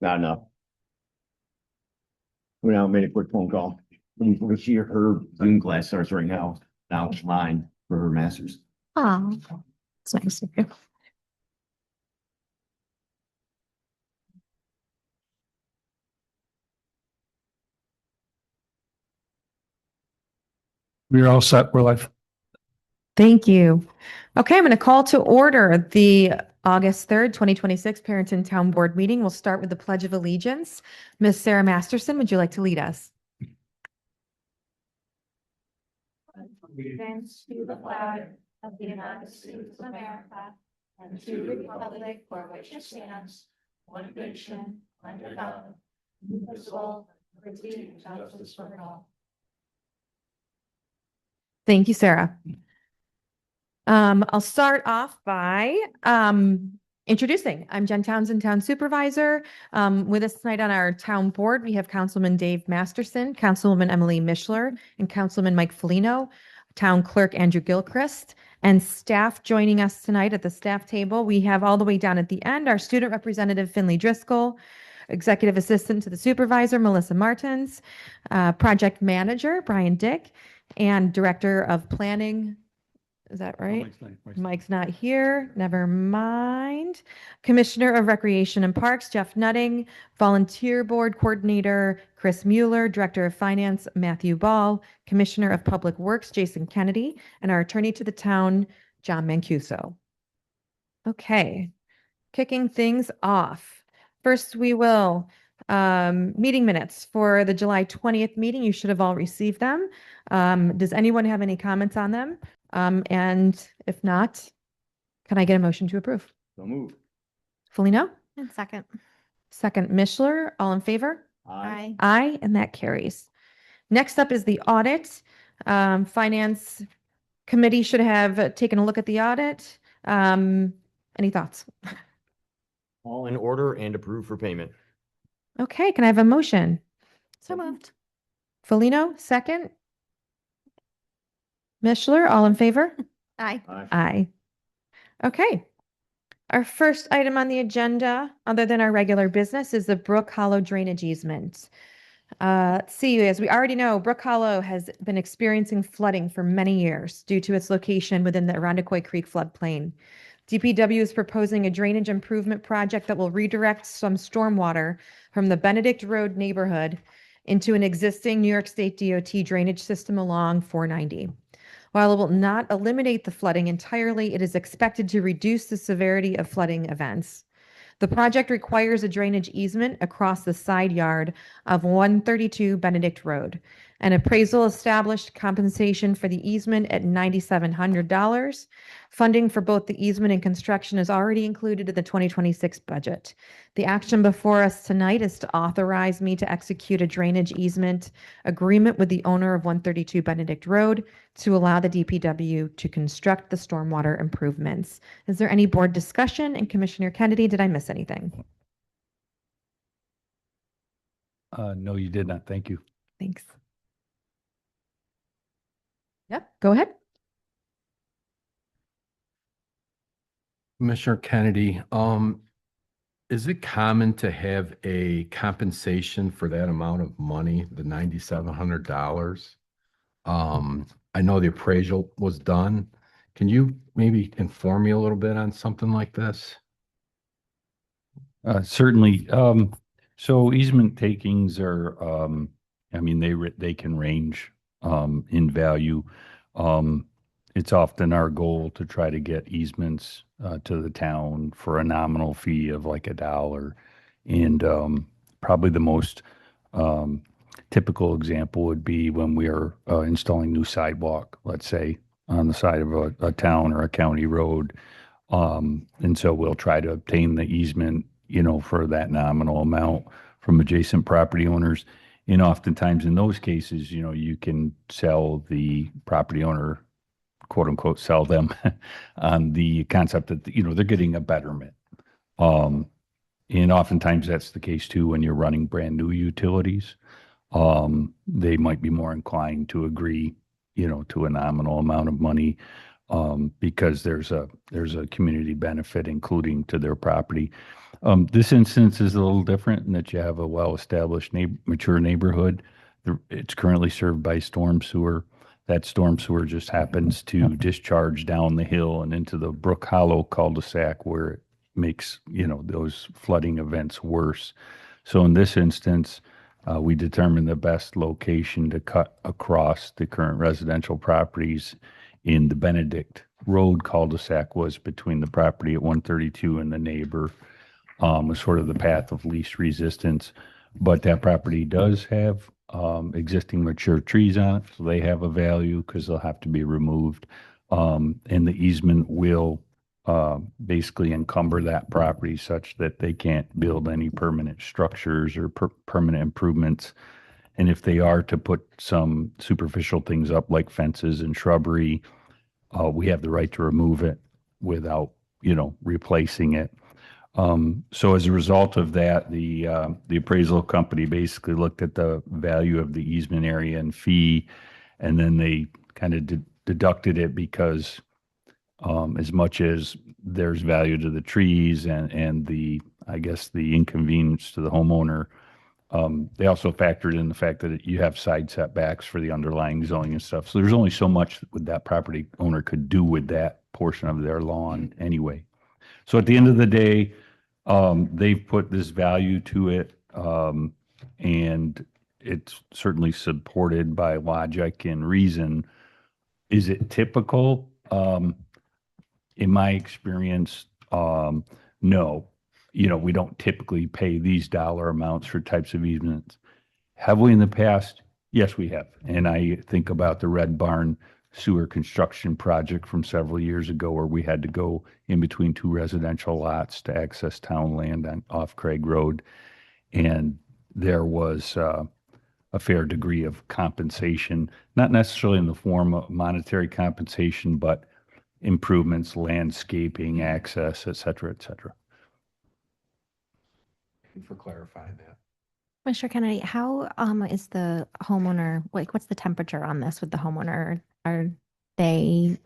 Not enough. Went out, made a quick phone call. Her Zoom class starts right now. Now it's mine for her master's. Oh, it's nice to hear. We're all set. We're live. Thank you. Okay, I'm going to call to order the August 3rd, 2026 Perinton Town Board meeting. We'll start with the Pledge of Allegiance. Ms. Sarah Masterson, would you like to lead us? Allegiance to the flag of the United States of America and to the republic for which it stands, one nation, under God, indivisible, with liberty and justice for all. Thank you, Sarah. I'll start off by introducing. I'm Jen Townsend, Town Supervisor. With us tonight on our town board, we have Councilman Dave Masterson, Councilwoman Emily Mishler, and Councilman Mike Foligno, Town Clerk Andrew Gilchrist, and staff joining us tonight at the staff table. We have all the way down at the end our student representative Finley Driscoll, Executive Assistant to the Supervisor Melissa Martins, Project Manager Brian Dick, and Director of Planning. Is that right? Mike's not here. Never mind. Commissioner of Recreation and Parks, Jeff Nutting. Volunteer Board Coordinator, Chris Mueller. Director of Finance, Matthew Ball. Commissioner of Public Works, Jason Kennedy. And our attorney to the town, John Mancuso. Okay, kicking things off. First, we will meeting minutes for the July 20th meeting. You should have all received them. Does anyone have any comments on them? And if not, can I get a motion to approve? So move. Foligno? And second. Second, Mishler. All in favor? Aye. Aye, and that carries. Next up is the audit. Finance Committee should have taken a look at the audit. Any thoughts? All in order and approved for payment. Okay, can I have a motion? So moved. Foligno, second. Mishler, all in favor? Aye. Aye. Aye. Okay. Our first item on the agenda, other than our regular business, is the Brook Hollow drainage easement. Let's see, as we already know, Brook Hollow has been experiencing flooding for many years due to its location within the Irondequoit Creek floodplain. DPW is proposing a drainage improvement project that will redirect some stormwater from the Benedict Road neighborhood into an existing New York State DOT drainage system along 490. While it will not eliminate the flooding entirely, it is expected to reduce the severity of flooding events. The project requires a drainage easement across the side yard of 132 Benedict Road. An appraisal established compensation for the easement at $9,700. Funding for both the easement and construction is already included in the 2026 budget. The action before us tonight is to authorize me to execute a drainage easement agreement with the owner of 132 Benedict Road to allow the DPW to construct the stormwater improvements. Is there any board discussion? And Commissioner Kennedy, did I miss anything? No, you did not. Thank you. Thanks. Yep, go ahead. Commissioner Kennedy, is it common to have a compensation for that amount of money, the $9,700? I know the appraisal was done. Can you maybe inform me a little bit on something like this? Certainly. So easement takings are, I mean, they can range in value. It's often our goal to try to get easements to the town for a nominal fee of like $1. And probably the most typical example would be when we are installing new sidewalk, let's say, on the side of a town or a county road. And so we'll try to obtain the easement, for that nominal amount from adjacent property owners. And oftentimes in those cases, you can sell the property owner, quote unquote, sell them on the concept that, they're getting a betterment. And oftentimes that's the case too when you're running brand new utilities. They might be more inclined to agree, to a nominal amount of money. because there's a community benefit, including to their property. This instance is a little different in that you have a well-established mature neighborhood. It's currently served by storm sewer. That storm sewer just happens to discharge down the hill and into the Brook Hollow cul-de-sac where it makes, those flooding events worse. So in this instance, we determined the best location to cut across the current residential properties in the Benedict Road cul-de-sac was between the property at 132 and the neighbor, was sort of the path of least resistance. But that property does have existing mature trees on it, so they have a value because they'll have to be removed. And the easement will basically encumber that property such that they can't build any permanent structures or permanent improvements. And if they are to put some superficial things up like fences and shrubbery, we have the right to remove it without, replacing it. So as a result of that, the appraisal company basically looked at the value of the easement area and fee, and then they kind of deducted it because as much as there's value to the trees and I guess the inconvenience to the homeowner, they also factored in the fact that you have side setbacks for the underlying zoning and stuff. So there's only so much that property owner could do with that portion of their lawn anyway. So at the end of the day, they've put this value to it, and it's certainly supported by logic and reason. Is it typical? In my experience, no. We don't typically pay these dollar amounts for types of easements. Have we in the past? Yes, we have. And I think about the Red Barn sewer construction project from several years ago where we had to go in between two residential lots to access town land off Craig Road. And there was a fair degree of compensation, not necessarily in the form of monetary compensation, but improvements, landscaping, access, et cetera, et cetera. Thank you for clarifying that. Mr. Kennedy, how is the homeowner, what's the temperature on this with the homeowner? Are they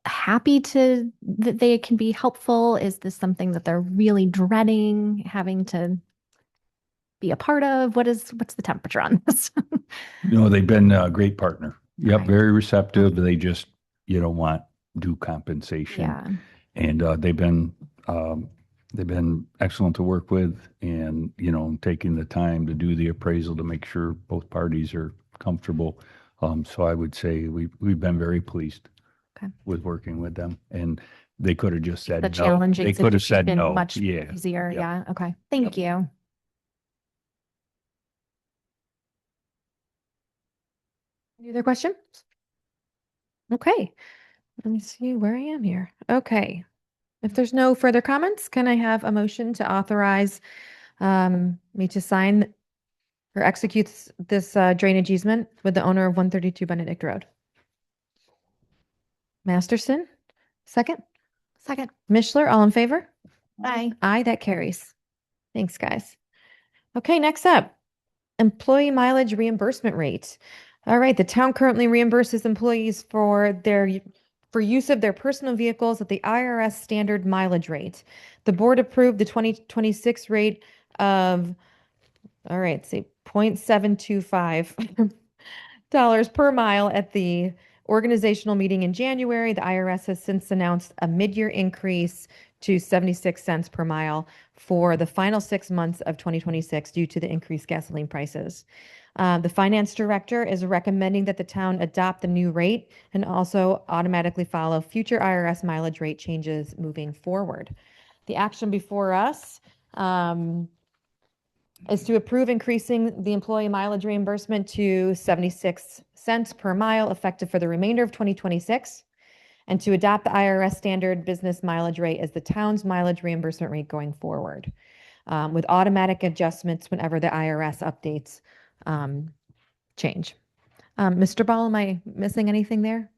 happy that they can be helpful? Is this something that they're really dreading having to be a part of? What's the temperature on this? They've been a great partner. Yep, Okay. very receptive. They just, want due compensation. Yeah. And they've been excellent to work with and, taking the time to do the appraisal to make sure both parties are comfortable. So I would say we've been very pleased Okay. with working with them, and they could have just said The no. challenging They could have situation said no. much Yeah. easier. Yep. Yeah. Okay. Thank you. Any other questions? Okay, let me see where I am here. Okay. If there's no further comments, can I have a motion to authorize me to sign or execute this drainage easement with the owner of 132 Benedict Road? Masterson, second. Second. Mishler, all in favor? Bye. Aye, that carries. Thanks, guys. Okay, next up, employee mileage reimbursement rate. All right, the town currently reimburses employees for use of their personal vehicles at the IRS standard mileage rate. The board approved the 2026 rate of, all right, say 0.725 dollars per mile at the organizational meeting in January. The IRS has since announced a mid-year increase to 76 cents per mile for the final 6 months of 2026 due to the increased gasoline prices. The finance director is recommending that the town adopt the new rate and also automatically follow future IRS mileage rate changes moving forward. The action before us is to approve increasing the employee mileage reimbursement to 76 cents per mile effective for the remainder of 2026, and to adopt the IRS standard business mileage rate as the town's mileage reimbursement rate going forward, with automatic adjustments whenever the IRS updates change. Mr. Ball, am I missing anything there?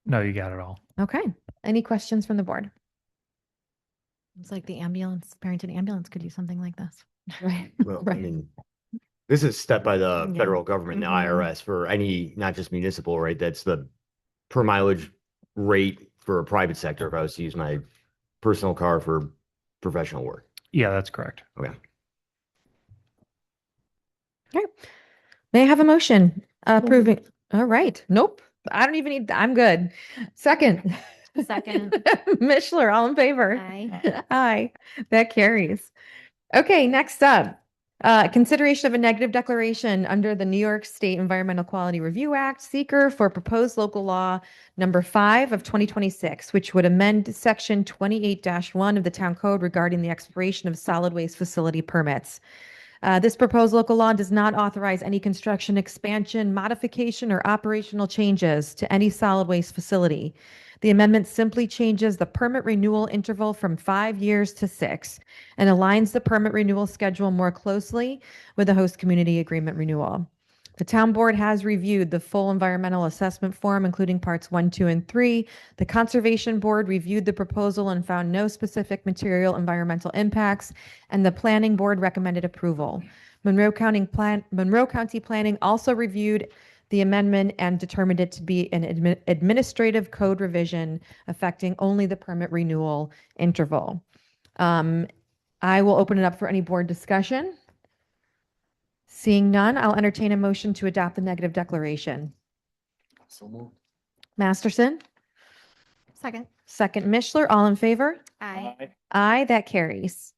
No, you got it all. Okay. Any questions from the board? It's like the Perinton ambulance could do something like this. Right. Well, I Right. mean, this is set by the Yeah. federal government, the Mhm. IRS, for any, not just municipal, right? That's the per mileage rate for a private sector if I was to use my personal car for professional work. Yeah, that's correct. Okay. May I have a motion approving? All right. Nope. I don't even need, I'm good. Second. Second. Mishler, all in favor? Aye. Aye. That carries. Okay, next up. Consideration of a negative declaration under the New York State Environmental Quality Review Act, seeker for proposed local law number 5 of 2026, which would amend section 28-1 of the town code regarding the expiration of solid waste facility permits. This proposed local law does not authorize any construction, expansion, modification, or operational changes to any solid waste facility. The amendment simply changes the permit renewal interval from 5 years to 6 and aligns the permit renewal schedule more closely with the host community agreement renewal. The town board has reviewed the full environmental assessment form, including parts 1, 2, and 3. The conservation board reviewed the proposal and found no specific material environmental impacts, and the planning board recommended approval. Monroe County Planning also reviewed the amendment and determined it to be an administrative code revision affecting only the permit renewal interval. I will open it up for any board discussion. Seeing none, I'll entertain a motion to adopt the negative declaration. So moved. Masterson, Second. second Mishler, all in favor? Aye. Aye, that carries.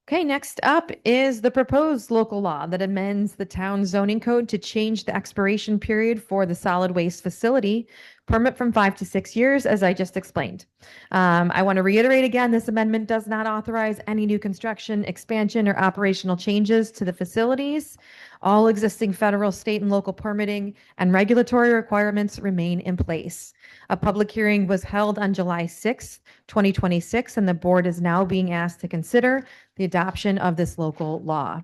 Okay, next up is the proposed local law that amends the town zoning code to change the expiration period for the solid waste facility permit from 5 to 6 years, as I just explained. I want to reiterate again, this amendment does not authorize any new construction, expansion, or operational changes to the facilities. All existing federal, state, and local permitting and regulatory requirements remain in place. A public hearing was held on July 6th, 2026, and the board is now being asked to consider the adoption of this local law.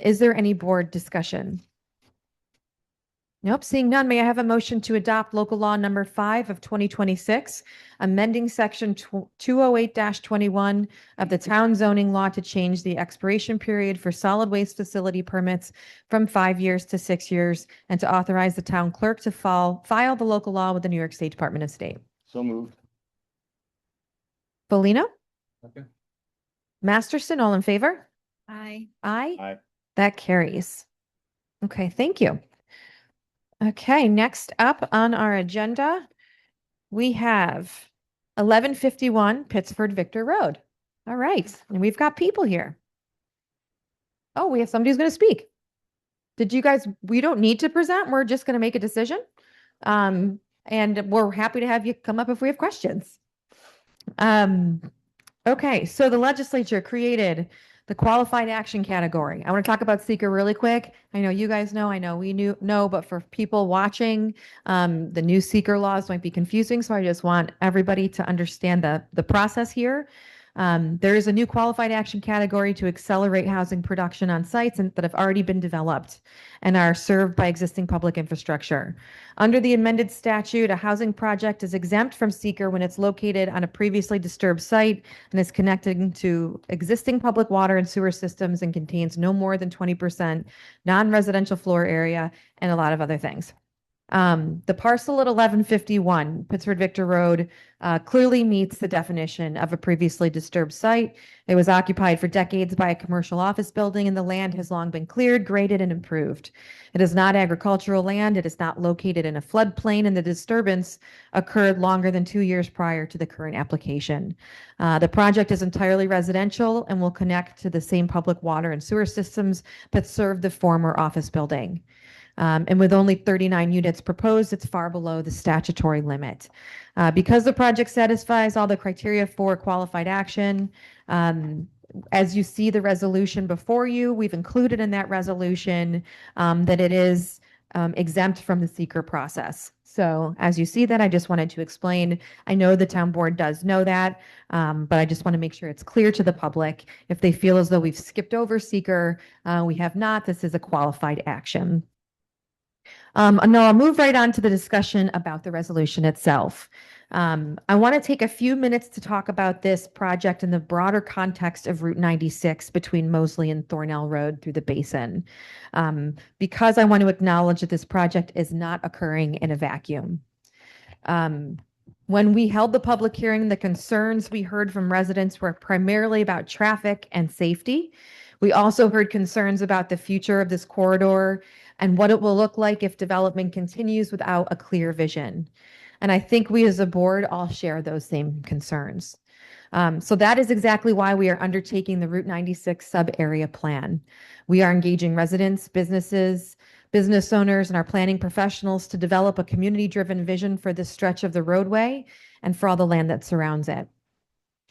Is there any board discussion? Nope, seeing none, may I have a motion to adopt local law number 5 of 2026, amending section 208-21 of the town zoning law to change the expiration period for solid waste facility permits from 5 years to 6 years, and to authorize the town clerk to file the local law with the New York State Department of State. So moved. Bolino? Okay. Masterson, all in favor? Aye. Aye. Aye. That carries. Okay, thank you. Okay, next up on our agenda, we have 1151 Pittsford Victor Road. All right, and we've got people here. Oh, we have somebody who's going to speak. Did you guys, we don't need to present, we're just going to make a decision. And we're happy to have you come up if we have questions. Okay, so the legislature created the qualified action category. I want to talk about seeker really quick. I know you guys know, I know we know, but for people watching, the new seeker laws might be confusing. So I just want everybody to understand the process here. There is a new qualified action category to accelerate housing production on sites that have already been developed and are served by existing public infrastructure. Under the amended statute, a housing project is exempt from seeker when it's located on a previously disturbed site and is connected to existing public water and sewer systems and contains no more than 20% non-residential floor area and a lot of other things. The parcel at 1151 Pittsford Victor Road clearly meets the definition of a previously disturbed site. It was occupied for decades by a commercial office building, and the land has long been cleared, graded, and improved. It is not agricultural land. It is not located in a floodplain, and the disturbance occurred longer than 2 years prior to the current application. The project is entirely residential and will connect to the same public water and sewer systems that serve the former office building. And with only 39 units proposed, it's far below the statutory limit. Because the project satisfies all the criteria for qualified action, as you see the resolution before you, we've included in that resolution that it is exempt from the seeker process. So as you see that, I just wanted to explain, I know the town board does know that, but I just want to make sure it's clear to the public. If they feel as though we've skipped over seeker, we have not. This is a qualified action. No, I'll move right on to the discussion about the resolution itself. I want to take a few minutes to talk about this project in the broader context of Route 96 between Mosley and Thornell Road through the basin, because I want to acknowledge that this project is not occurring in a vacuum. When we held the public hearing, the concerns we heard from residents were primarily about traffic and safety. We also heard concerns about the future of this corridor and what it will look like if development continues without a clear vision. And I think we as a board all share those same concerns. So that is exactly why we are undertaking the Route 96 sub-area plan. We are engaging residents, businesses, business owners, and our planning professionals to develop a community-driven vision for this stretch of the roadway and for all the land that surrounds it.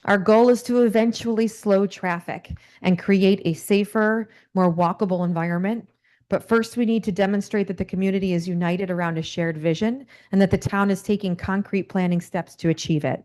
Our goal is to eventually slow traffic and create a safer, more walkable environment. But first, we need to demonstrate that the community is united around a shared vision and that the town is taking concrete planning steps to achieve it.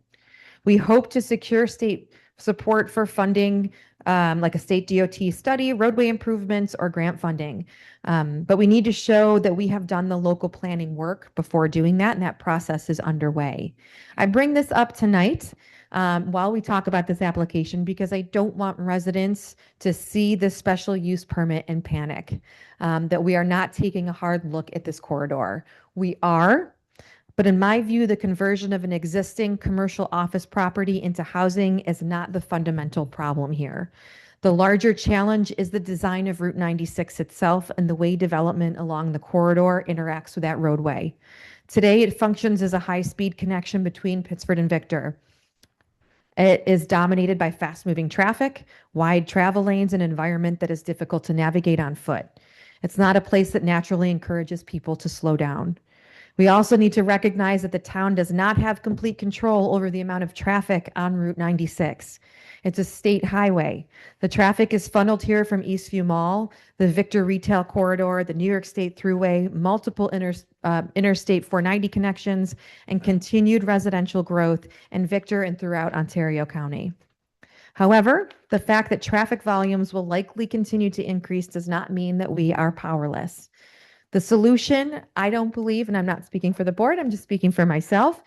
We hope to secure state support for funding, like a state DOT study, roadway improvements, or grant funding. But we need to show that we have done the local planning work before doing that, and that process is underway. I bring this up tonight while we talk about this application because I don't want residents to see this special use permit and panic, that we are not taking a hard look at this corridor. We are. But in my view, the conversion of an existing commercial office property into housing is not the fundamental problem here. The larger challenge is the design of Route 96 itself and the way development along the corridor interacts with that roadway. Today, it functions as a high-speed connection between Pittsford and Victor. It is dominated by fast-moving traffic, wide travel lanes, and an environment that is difficult to navigate on foot. It's not a place that naturally encourages people to slow down. We also need to recognize that the town does not have complete control over the amount of traffic on Route 96. It's a state highway. The traffic is funneled here from Eastview Mall, the Victor Retail Corridor, the New York State Thruway, multiple Interstate 490 connections, and continued residential growth in Victor and throughout Ontario County. However, the fact that traffic volumes will likely continue to increase does not mean that we are powerless. The solution, I don't believe, and I'm not speaking for the board, I'm just speaking for myself,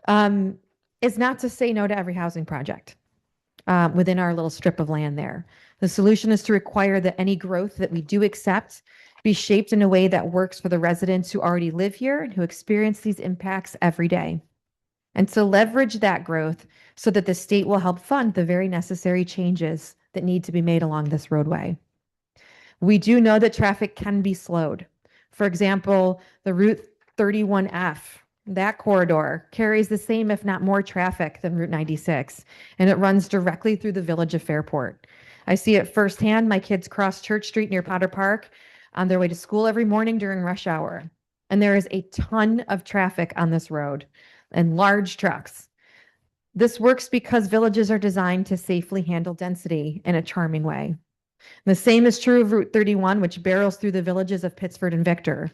is not to say no to every housing project within our little strip of land there. The solution is to require that any growth that we do accept be shaped in a way that works for the residents who already live here and who experience these impacts every day. And to leverage that growth so that the state will help fund the very necessary changes that need to be made along this roadway. We do know that traffic can be slowed. For example, the Route 31F, that corridor carries the same, if not more traffic than Route 96, and it runs directly through the village of Fairport. I see it firsthand. My kids cross Church Street near Potter Park on their way to school every morning during rush hour. And there is a ton of traffic on this road and large trucks. This works because villages are designed to safely handle density in a charming way. The same is true of Route 31, which barrels through the villages of Pittsford and Victor.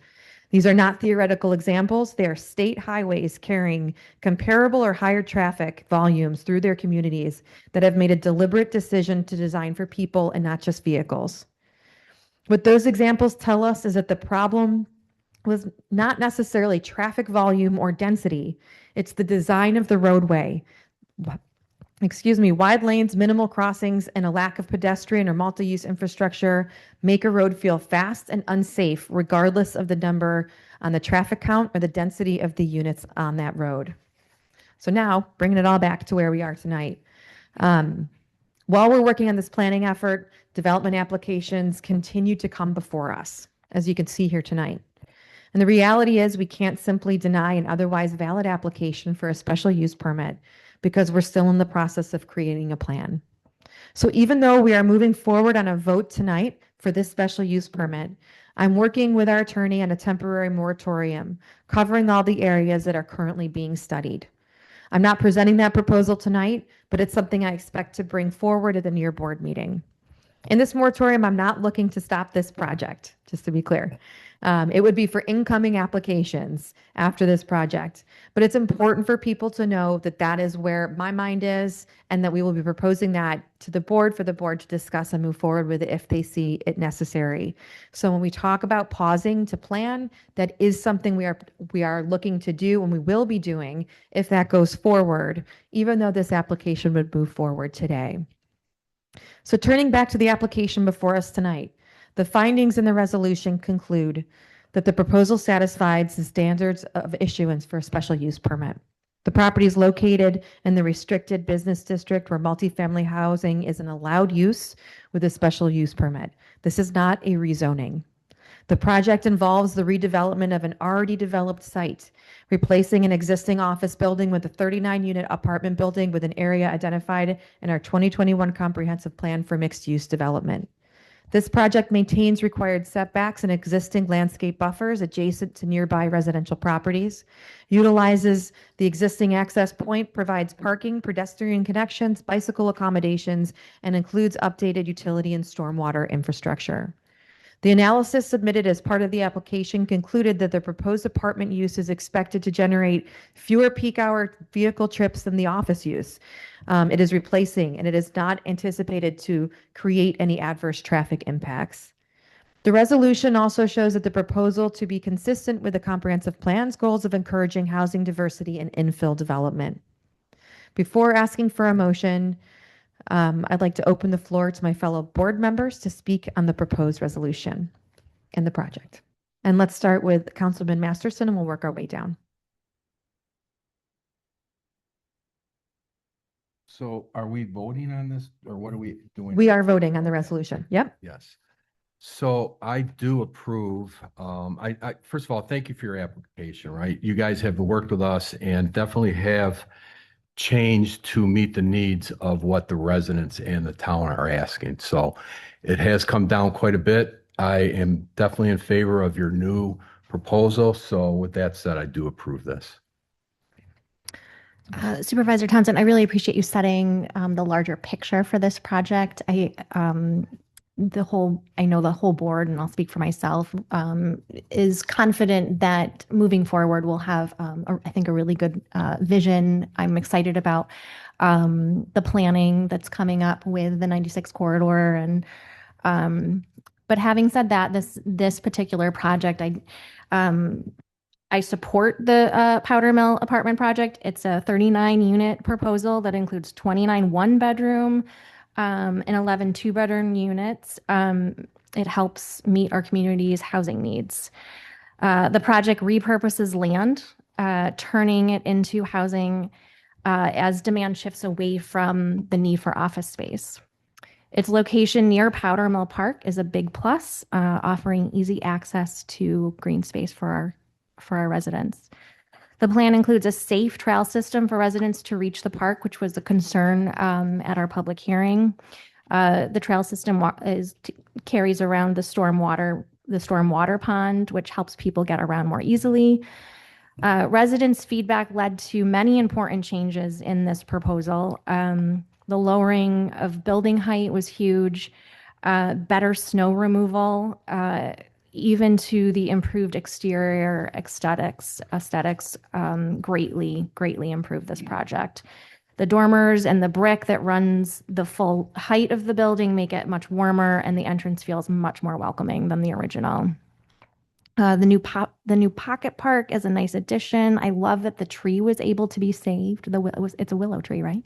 These are not theoretical examples. They are state highways carrying comparable or higher traffic volumes through their communities that have made a deliberate decision to design for people and not just vehicles. What those examples tell us is that the problem was not necessarily traffic volume or density. It's the design of the roadway. Wide lanes, minimal crossings, and a lack of pedestrian or multi-use infrastructure make a road feel fast and unsafe, regardless of the number on the traffic count or the density of the units on that road. So now, bringing it all back to where we are tonight. While we're working on this planning effort, development applications continue to come before us, as you can see here tonight. And the reality is we can't simply deny an otherwise valid application for a special use permit because we're still in the process of creating a plan. So even though we are moving forward on a vote tonight for this special use permit, I'm working with our attorney on a temporary moratorium covering all the areas that are currently being studied. I'm not presenting that proposal tonight, but it's something I expect to bring forward at the near board meeting. In this moratorium, I'm not looking to stop this project, just to be clear. It would be for incoming applications after this project. But it's important for people to know that that is where my mind is and that we will be proposing that to the board for the board to discuss and move forward with it if they see it necessary. So when we talk about pausing to plan, that is something we are looking to do and we will be doing if that goes forward, even though this application would move forward today. So turning back to the application before us tonight, the findings in the resolution conclude that the proposal satisfies the standards of issuance for a special use permit. The property is located in the restricted business district where multifamily housing is an allowed use with a special use permit. This is not a rezoning. The project involves the redevelopment of an already developed site, replacing an existing office building with a 39-unit apartment building with an area identified in our 2021 comprehensive plan for mixed-use development. This project maintains required setbacks and existing landscape buffers adjacent to nearby residential properties, utilizes the existing access point, provides parking, pedestrian connections, bicycle accommodations, and includes updated utility and stormwater infrastructure. The analysis submitted as part of the application concluded that the proposed apartment use is expected to generate fewer peak hour vehicle trips than the office use. It is replacing, and it is not anticipated to create any adverse traffic impacts. The resolution also shows that the proposal to be consistent with the comprehensive plan's goals of encouraging housing diversity and infill development. Before asking for a motion, I'd like to open the floor to my fellow board members to speak on the proposed resolution and the project. And let's start with Councilman Masterson, and we'll work our way down. So are we voting on this or what are we doing? We are voting on the resolution. Yep. Yes. So I do approve. First of all, thank you for your application, right? You guys have worked with us and definitely have changed to meet the needs of what the residents and the town are asking. So it has come down quite a bit. I am definitely in favor of your new proposal. So with that said, I do approve this. Supervisor Townsend, I really appreciate you setting the larger picture for this project. I know the whole board, and I'll speak for myself, is confident that moving forward we'll have, I think, a really good vision. I'm excited about the planning that's coming up with the 96 corridor, and but having said that, this particular project, I support the Powder Mill apartment project. It's a 39-unit proposal that includes 29 one-bedroom and 11 two-bedroom units. It helps meet our community's housing needs. The project repurposes land, turning it into housing as demand shifts away from the need for office space. Its location near Powder Mill Park is a big plus, offering easy access to green space for our residents. The plan includes a safe trail system for residents to reach the park, which was a concern at our public hearing. The trail system carries around the stormwater pond, which helps people get around more easily. Residents' feedback led to many important changes in this proposal. The lowering of building height was huge, better snow removal, even to the improved exterior aesthetics greatly improved this project. The dormers and the brick that runs the full height of the building make it much warmer, and the entrance feels much more welcoming than the original. The new pocket park is a nice addition. I love that the tree was able to be saved. It's a willow tree, right?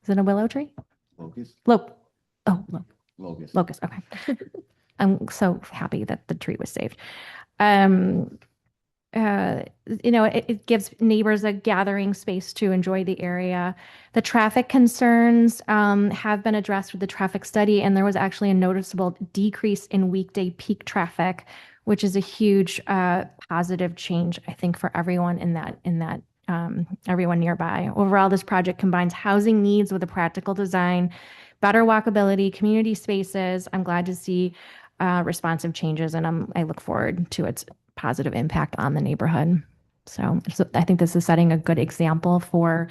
Is it a willow tree? Locust? Locust. Okay. I'm so happy that the tree was saved. It gives neighbors a gathering space to enjoy the area. The traffic concerns have been addressed with the traffic study, and there was actually a noticeable decrease in weekday peak traffic, which is a huge positive change, I think, for everyone everyone nearby. Overall, this project combines housing needs with a practical design, better walkability, community spaces. I'm glad to see responsive changes, and I look forward to its positive impact on the neighborhood. So I think this is setting a good example for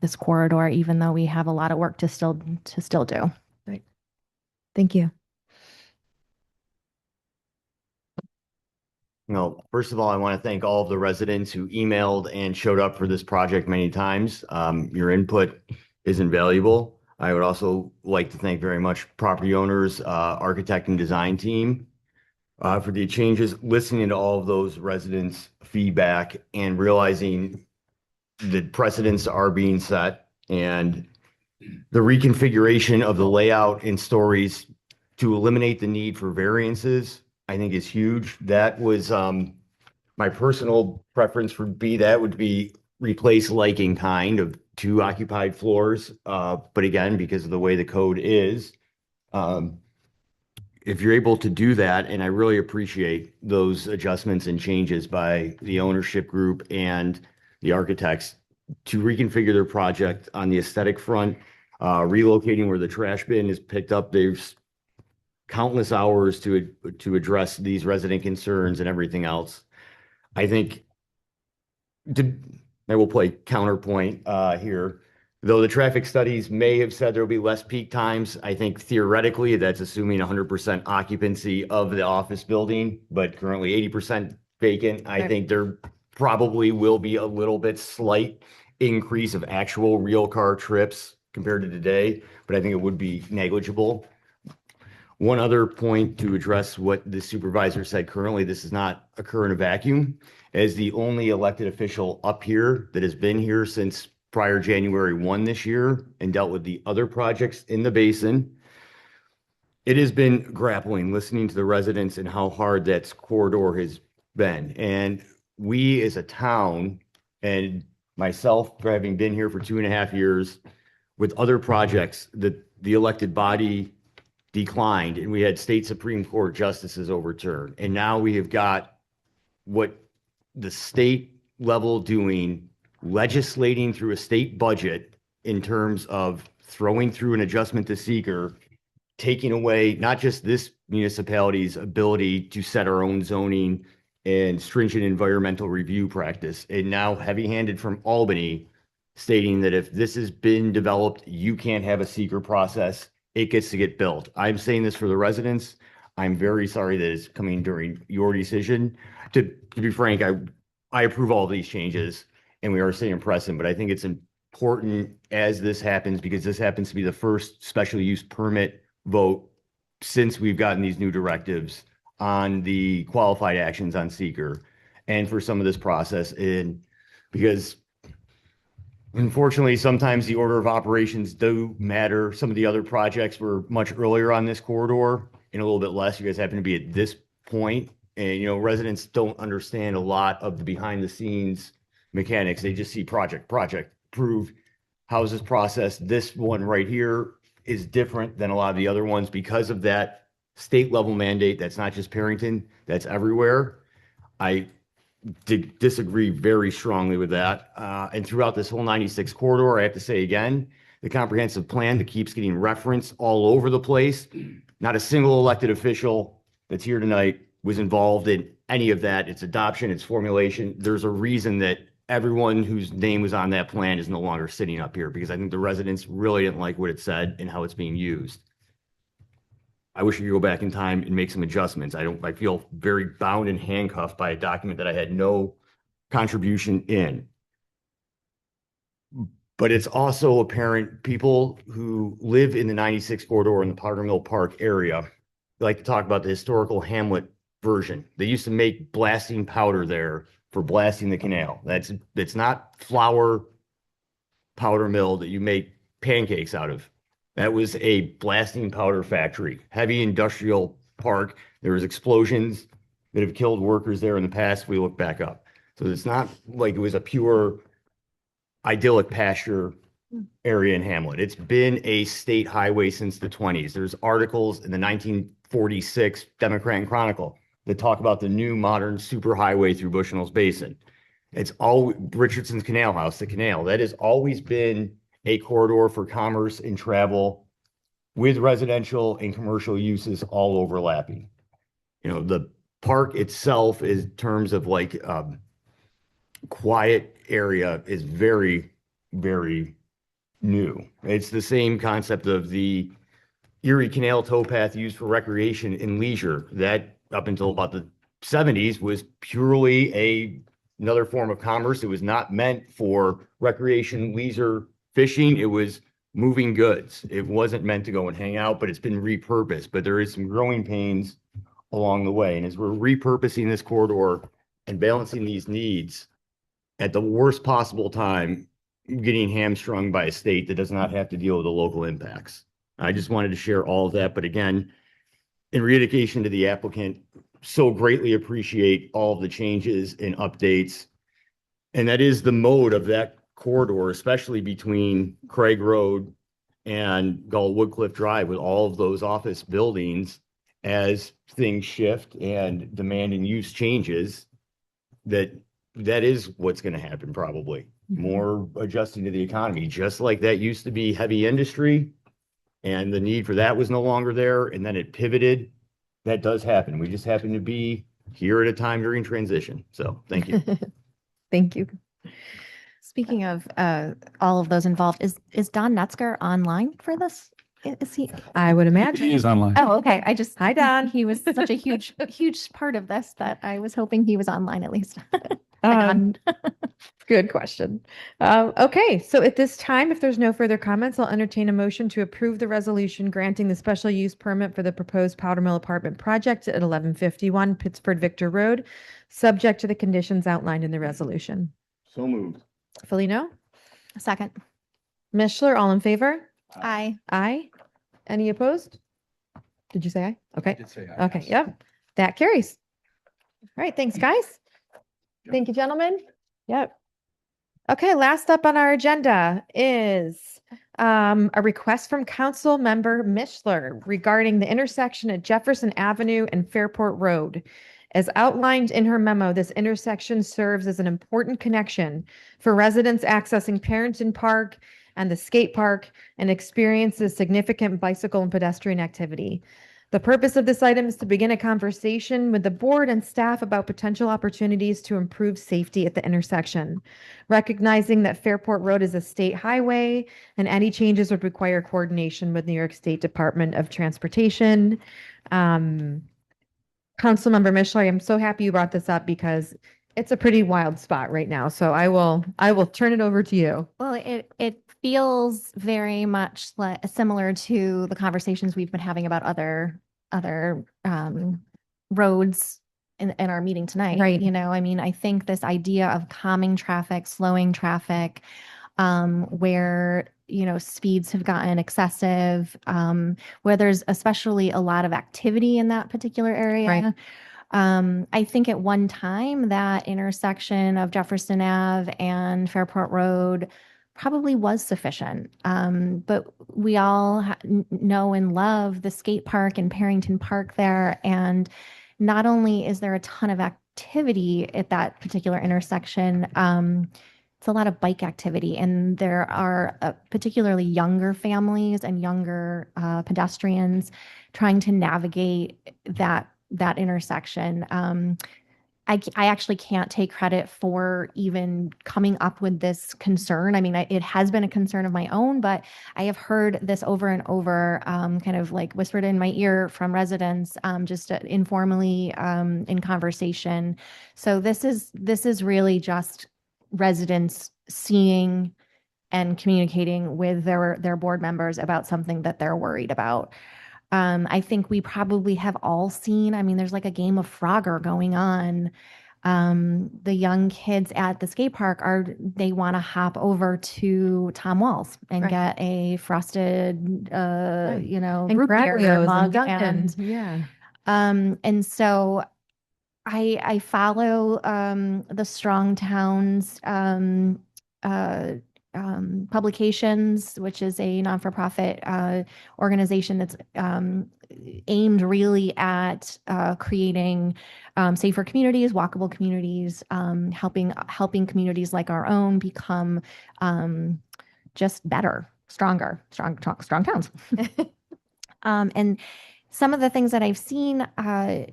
this corridor, even though we have a lot of work to still do. Right. Thank you. No, first of all, I want to thank all of the residents who emailed and showed up for this project many times. Your input is invaluable. I would also like to thank very much property owners, architect and design team for the changes, listening to all of those residents' feedback and realizing the precedents are being set and the reconfiguration of the layout and stories to eliminate the need for variances I think is huge. That was, my personal preference would be that would be replace like in kind of 2 occupied floors. But again, because of the way the code is, um, if you're able to do that, and I really appreciate those adjustments and changes by the ownership group and the architects to reconfigure their project on the aesthetic front, relocating where the trash bin is picked up. There's countless hours to address these resident concerns and everything else. I think I will play counterpoint here. Though the traffic studies may have said there will be less peak times, I think theoretically that's assuming 100% occupancy of the office building, but currently 80% vacant. I Right. think there probably will be a little bit slight increase of actual real car trips compared to today, but I think it would be negligible. One other point to address what the supervisor said, currently this does not occur in a vacuum. As the only elected official up here that has been here since prior January 1 this year and dealt with the other projects in the basin, it has been grappling, listening to the residents and how hard that corridor has been. And we as a town, and myself having been here for 2.5 years, with other projects that the elected body declined, and we had state Supreme Court justices overturned. And now we have got what the state level doing, legislating through a state budget in terms of throwing through an adjustment to seeker, taking away not just this municipality's ability to set our own zoning and stringent environmental review practice, and now heavy-handed from Albany stating that if this has been developed, you can't have a seeker process. It gets to get built. I'm saying this for the residents. I'm very sorry that it's coming during your decision. To be frank, I approve all of these changes and we are staying precedent, but I think it's important as this happens, because this happens to be the first special use permit vote since we've gotten these new directives on the qualified actions on seeker and for some of this process. And because unfortunately, sometimes the order of operations do matter. Some of the other projects were much earlier on this corridor and a little bit less. You guys happen to be at this point, and residents don't understand a lot of the behind the scenes mechanics. They just see project approved. How's this process? This one right here is different than a lot of the other ones because of that state level mandate. That's not just Perinton, that's everywhere. I disagree very strongly with that. And throughout this whole 96 corridor, I have to say again, the comprehensive plan that keeps getting referenced all over the place, not a single elected official that's here tonight was involved in any of that. Its adoption, its formulation. There's a reason that everyone whose name was on that plan is no longer sitting up here, because I think the residents really didn't like what it said and how it's being used. I wish we could go back in time and make some adjustments. I feel very bound and handcuffed by a document that I had no contribution in. But it's also apparent people who live in the 96 corridor in the Powder Mill Park area like to talk about the historical Hamlet version. They used to make blasting powder there for blasting the canal. That's not flour powder mill that you make pancakes out of. That was a blasting powder factory, heavy industrial park. There was explosions that have killed workers there in the past. We look back up. So it's not like it was a pure idyllic pasture area in Hamlet. It's been a state highway since the 20s. There's articles in the 1946 Democrat and Chronicle that talk about the new modern superhighway through Bushnell's Basin. It's all Richardson's Canal House, the canal. That has always been a corridor for commerce and travel with residential and commercial uses all overlapping. The park itself, in terms of quiet area, is very, very new. It's the same concept of the Erie Canal towpath used for recreation and leisure. That up until about the 70s was purely another form of commerce. It was not meant for recreation, leisure, fishing. It was moving goods. It wasn't meant to go and hang out, but it's been repurposed. But there is some growing pains along the way. And as we're repurposing this corridor and balancing these needs at the worst possible time, getting hamstrung by a state that does not have to deal with the local impacts. I just wanted to share all of that. But again, in re-education to the applicant, so greatly appreciate all of the changes and updates. And that is the mode of that corridor, especially between Craig Road and Gull Woodcliff Drive with all of those office buildings. As things shift and demand and use changes, that is what's going to happen probably. More adjusting to the economy, just like that used to be heavy industry and the need for that was no longer there. And then it pivoted. That does happen. We just happen to be here at a time during transition. So thank you. Thank you. Speaking of all of those involved, is Don Metzger online for this? Is he? I would He imagine. is online. Oh, okay. I just, Hi, Don. he was such a huge part of this that I was hoping he was online at least. Hi, Don. Good question. Okay, so at this time, if there's no further comments, I'll entertain a motion to approve the resolution granting the special use permit for the proposed Powder Mill Apartment project at 1151 Pittsford Victor Road, subject to the conditions outlined in the resolution. So moved. Felino, Second. Mishler, all in favor? Aye. Aye. Any opposed? Did you say aye? Okay. Did say aye, Okay, yes. yep, that carries. All right, thanks, guys. Thank you, gentlemen. Yep. Okay, last up on our agenda is a request from Council Member Mishler regarding the intersection at Jefferson Avenue and Fairport Road. As outlined in her memo, this intersection serves as an important connection for residents accessing Perinton Park and the skate park and experiences significant bicycle and pedestrian activity. The purpose of this item is to begin a conversation with the board and staff about potential opportunities to improve safety at the intersection. Recognizing that Fairport Road is a state highway and any changes would require coordination with New York State Department of Transportation. Councilmember Mishler, I'm so happy you brought this up because it's a pretty wild spot right now. So I will turn it over to you. Well, it feels very much like similar to the conversations we've been having about other roads in our meeting tonight. Right. You know, I mean, I think this idea of calming traffic, slowing traffic, where, you know, speeds have gotten excessive, where there's especially a lot of activity in that particular area. Right. I think at one time that intersection of Jefferson Ave and Fairport Road probably was sufficient. But we all know and love the skate park and Perinton Park there. And not only is there a ton of activity at that particular intersection, it's a lot of bike activity. And there are particularly younger families and younger pedestrians trying to navigate that intersection. I actually can't take credit for even coming up with this concern. I mean, it has been a concern of my own, but I have heard this over and over, kind of like whispered in my ear from residents, just informally in conversation. So this is really just residents seeing and communicating with their board members about something that they're worried about. I think we probably have all seen, I mean, there's like a game of Frogger going on. The young kids at the skate park they want to hop over to Tom Walls and Right. get a frosted, Right. you know, And root beer Graglios mug. and Dunkin'. Yeah. And so I follow the Strong Towns publications, which is a non-for-profit organization that's aimed really at creating safer communities, walkable communities, helping communities like our own become just better, stronger, strong towns. And some of the things that I've seen are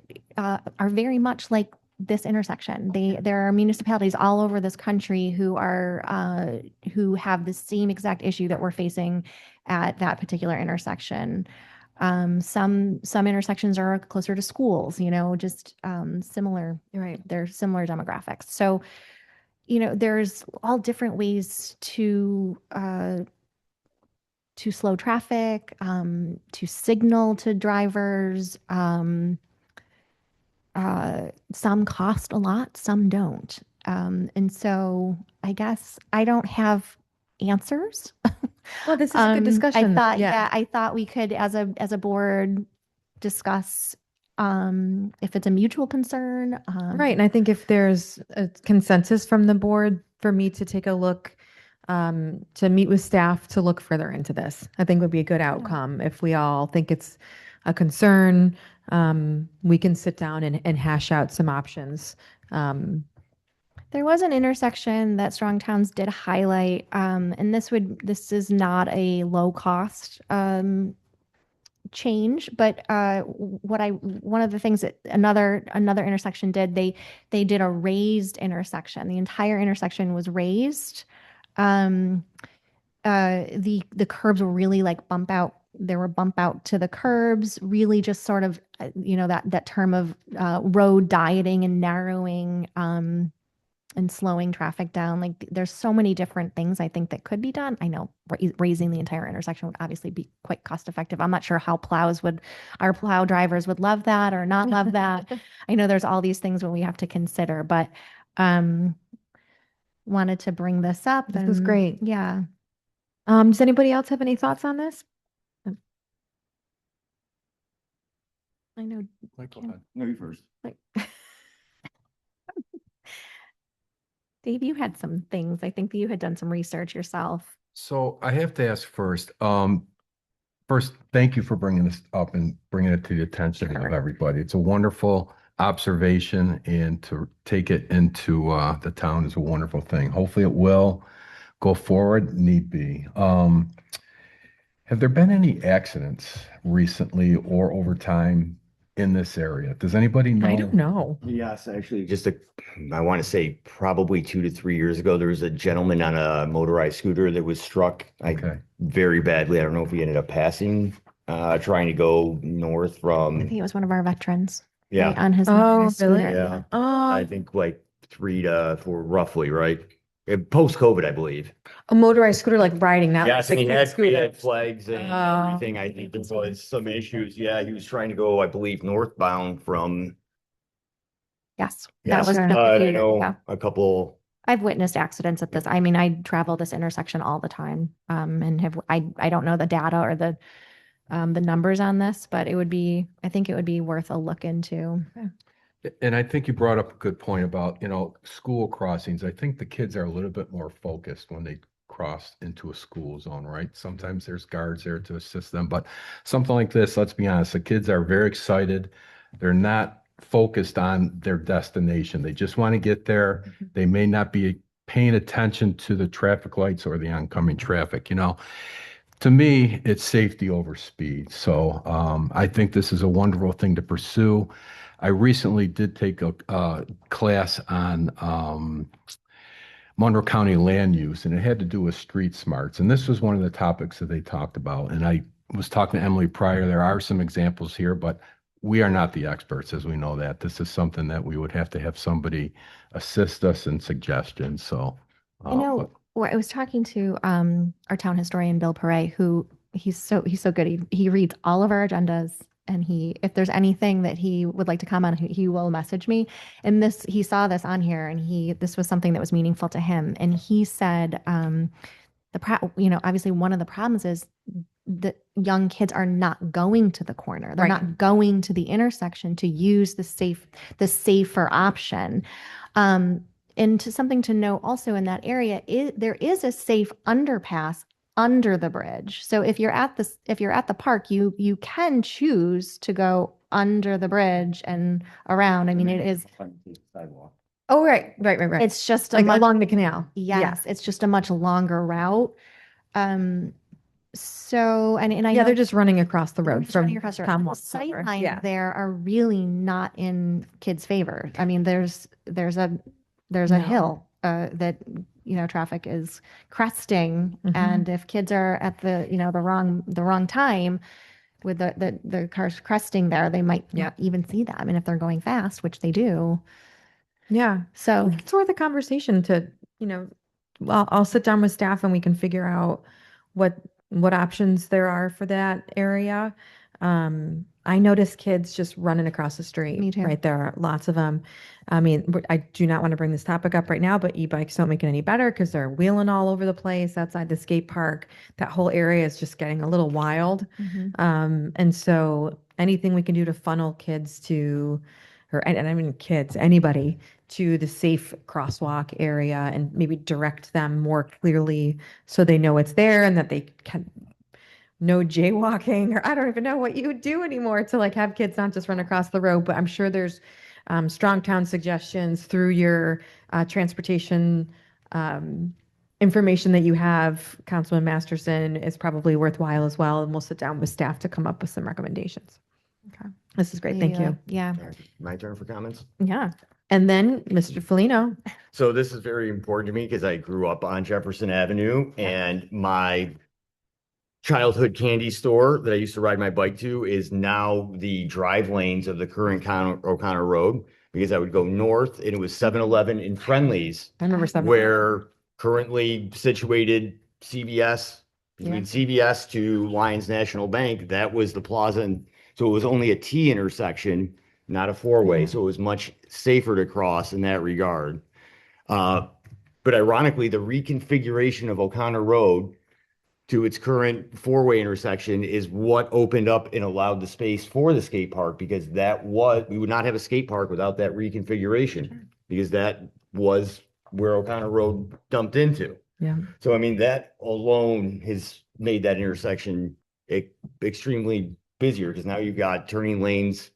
very much like this intersection. There are municipalities all over this country who have the same exact issue that we're facing at that particular intersection. Some intersections are closer to schools, you know, just similar. Right. They're similar demographics. So, you know, there's all different ways to slow traffic, to signal to drivers. Some cost a lot, some don't. And so I guess I don't have answers. Well, this is a good discussion. I thought we could, as a board, discuss if it's a mutual concern. Right. And I think if there's a consensus from the board for me to take a look, to meet with staff to look further into this, I think would be a good outcome. If we all think it's a concern, we can sit down and hash out some options. There was an intersection that Strong Towns did highlight, and this is not a low cost change, but one of the things that another intersection did, they did a raised intersection. The entire intersection was raised. The curbs were really like bump out. There were bump out to the curbs, really just sort of, that term of road dieting and narrowing, and slowing traffic down. Like there's so many different things I think that could be done. I know raising the entire intersection would obviously be quite cost effective. I'm not sure how our plow drivers would love that or not love that. I know there's all these things that we have to consider, but wanted to bring this up. This was and- great. Yeah. Does anybody else have any thoughts on this? I know. No, you first. Like, Dave, you had some things. I think that you had done some research yourself. So I have to ask first, first, thank you for bringing this up and bringing it to the attention Sure. of everybody. It's a wonderful observation, and to take it into the town is a wonderful thing. Hopefully it will go forward, need be. Have there been any accidents recently or over time in this area? Does anybody know? I don't know. Yes, actually, I want to say probably 2 to 3 years ago, there was a gentleman on a motorized scooter that was struck Okay. very badly. I don't know if he ended up passing, trying to go north I from, think it was one of our veterans. yeah, Right, on his Oh, motorized really? scooter. yeah. Oh, I think like 3 to 4 roughly, right? Post-COVID, I believe. a motorized scooter, like riding, not Yes, like and the he kid had scooter. flags and Oh. everything. I think there was some issues. Yeah, he was trying to go, I believe, northbound from. Yes, Yes, that was just a I few years know ago. a couple. I've witnessed accidents at this. I mean, I travel this intersection all the time, and I don't know the data or the numbers on this, but I think it would be worth a look into. And I think you brought up a good point about, school crossings. I think the kids are a little bit more focused when they cross into a school zone, right? Sometimes there's guards there to assist them, but something like this, let's be honest, the kids are very excited. They're not focused on their destination. They just want to get there. They may not be paying attention to the traffic lights or the oncoming traffic, To me, it's safety over speed. So I think this is a wonderful thing to pursue. I recently did take a class on Monroe County land use, and it had to do with street smarts. And this was one of the topics that they talked about. And I was talking to Emily prior. There are some examples here, but we are not the experts, as we know that. This is something that we would have to have somebody assist us in suggestions. So, I know. Well, I was talking to our town historian Bill Perret, who he's so good. He reads all of our agendas, and if there's anything that he would like to comment, he will message me. And he saw this on here, and this was something that was meaningful to him. And he said, obviously one of the problems is that young kids are not going to the corner. They're Right. not going to the intersection to use the safer option. And something to note also in that area there is a safe underpass under the bridge. So if you're at the park, you can choose to go under the bridge and around. I mean, it is. Sidewalk. Oh, right. It's just Like along the canal. yes, it's just a much longer route. So and I Yeah, know they're just running across the they're road just from running across the road. Tom The Walsh sight over. lines Yeah. there are really not in kids' favor. I mean, there's a No. hill that traffic is cresting, Mhm. and if kids are at the wrong time with the cars cresting there, they might Yeah. not even see them. And if they're going fast, which they do, Yeah. so It's worth a conversation to, I'll sit down with staff and we can figure out what options there are for that area. I notice kids just running across the street. Me too. Right there, lots of them. I mean, I do not want to bring this topic up right now, but e-bikes don't make it any better because they're wheeling all over the place outside the skate park. That whole area is just getting a little wild. And so anything we can do to funnel kids to, and I mean kids, anybody to the safe crosswalk area and maybe direct them more clearly so they know it's there and that they can no jaywalking, or I don't even know what you would do anymore to like have kids not just run across the road. But I'm sure there's strong town suggestions through your transportation information that you have. Councilman Masterson is probably worthwhile as well, and we'll sit down with staff to come up with some recommendations. Okay. This is great. Thank you. Yeah. All right, my turn for comments. Yeah. And then Mr. Felino. So this is very important to me because I grew up on Jefferson Avenue, and my childhood candy store that I used to ride my bike to is now the drive lanes of the current O'Connor Road, because I would go north and it was 7-Eleven and Friendly's, I remember some. where currently situated CVS, between CVS to Lions National Bank, that was the plaza. And so it was only a T intersection, not a four-way. So it was much safer to cross in that regard. But ironically, the reconfiguration of O'Connor Road to its current four-way intersection is what opened up and allowed the space for the skate park, because we would not have a skate park without that reconfiguration, because that was where O'Connor Road dumped into. Yeah. So, I mean, that alone has made that intersection extremely busier, because now you've got turning lanes